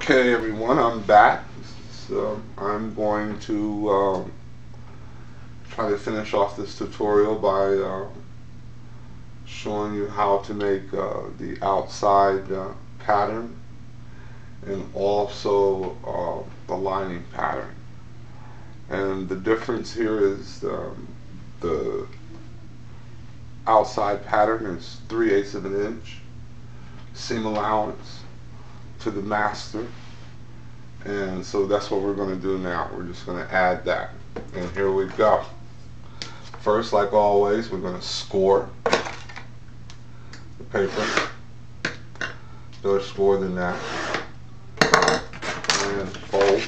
Okay everyone, I'm back. So I'm going to try to finish off this tutorial by showing you how to make the outside pattern and also the lining pattern. And the difference here is the outside pattern is 3/8 of an inch seam allowance to the master, and so that's what we're going to do now. We're just going to add that, and here we go. First, like always, we're going to score the paper, better score than that, and fold,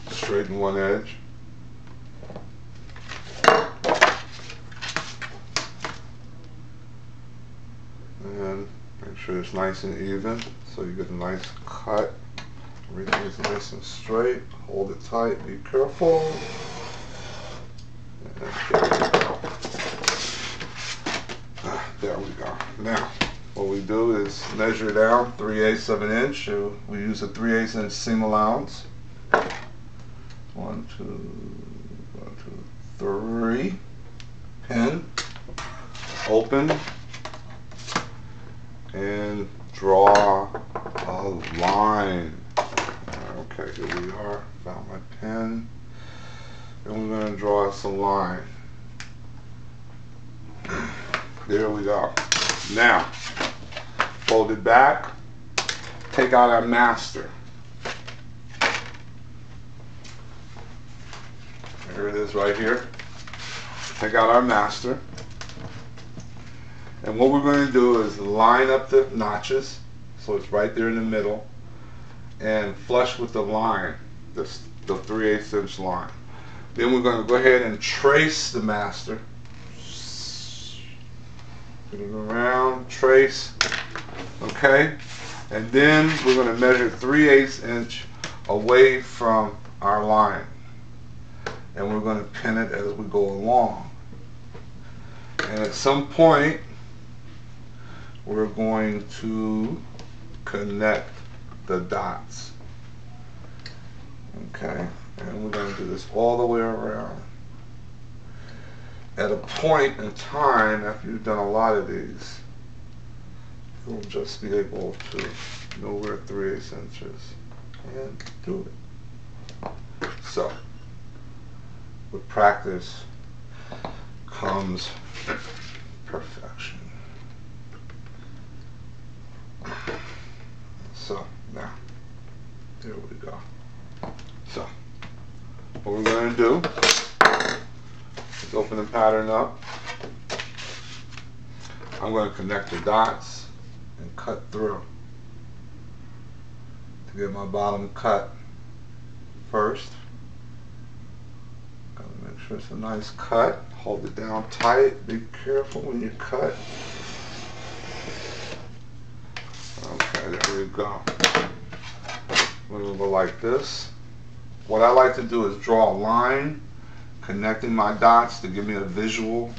straighten one edge, and make sure it's nice and even so you get a nice cut. Everything is nice and straight. Hold it tight, be careful. And there we go. There we go. Now, what we do is measure down 3/8 of an inch. We use a 3/8 inch seam allowance. 1, 2, 3. Pin, open, and draw a line. Okay, here we are. Found my pen. And we're going to draw us a line. There we go. Now, fold it back. Take out our master. Here it is right here. Take out our master. And what we're going to do is line up the notches so it's right there in the middle and flush with the line, the 3/8 inch line. Then we're going to go ahead and trace the master. Put it around, trace, okay? And then we're going to measure 3/8 inch away from our line. And we're going to pin it as we go along. And at some point, we're going to connect the dots. Okay, and we're going to do this all the way around. At a point in time, after you've done a lot of these, you'll just be able to know where 3/8 inches and do it. So, with practice comes perfection. So now, there we go. So what we're going to do is open the pattern up. I'm going to connect the dots and cut through to get my bottom cut first. Gotta make sure it's a nice cut. Hold it down tight. Be careful when you cut. Okay, there we go. We're going to go like this. What I like to do is draw a line connecting my dots to give me a visual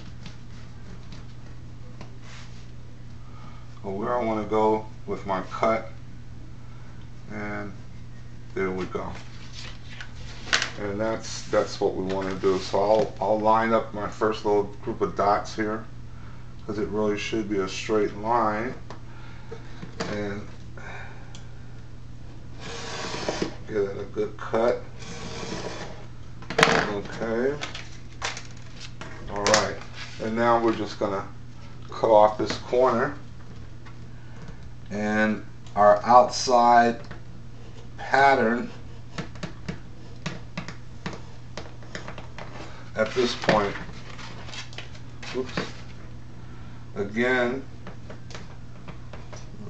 of where I want to go with my cut. And there we go. And that's what we want to do. So I'll line up my first little group of dots here, because it really should be a straight line. And get it a good cut. Okay. Alright. And now we're just going to cut off this corner. And our outside pattern at this point, oops, again,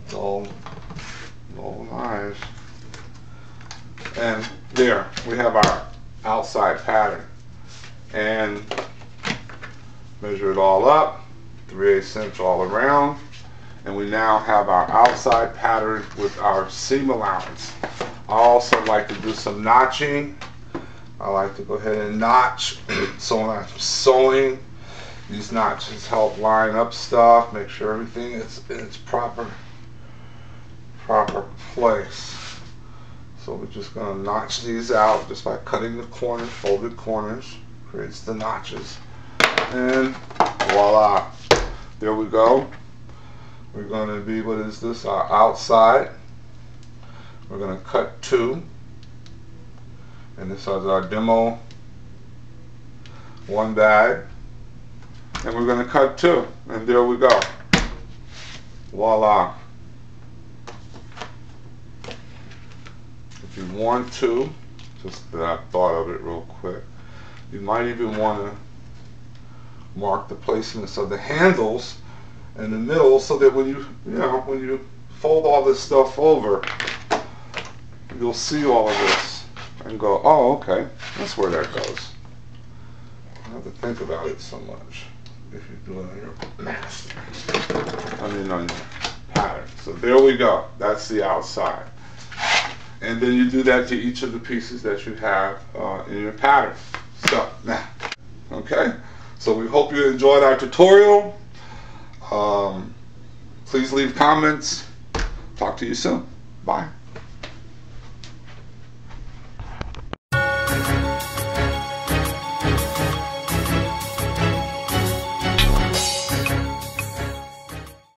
it's all nice. And there, we have our outside pattern. And measure it all up, 3/8 inch all around. And we now have our outside pattern with our seam allowance. I also like to do some notching. I like to go ahead and notch. So when I'm sewing, these notches help line up stuff, make sure everything is in its proper proper place. So we're just going to notch these out just by cutting the corners, folded corners, creates the notches. And voila, there we go. We're going to be, what is this, our outside. We're going to cut 2. And this is our demo 1 bag. And we're going to cut 2. And there we go. Voila. If you want to, just that I thought of it real quick, you might even want to mark the placements of the handles in the middle so that when you fold all this stuff over, you'll see all of this and go, oh, okay, that's where that goes. You don't have to think about it so much if you do it on your master. On your pattern. So there we go. That's the outside. And then you do that to each of the pieces that you have in your pattern. So, now, okay? So we hope you enjoyed our tutorial. Please leave comments. Talk to you soon. Bye.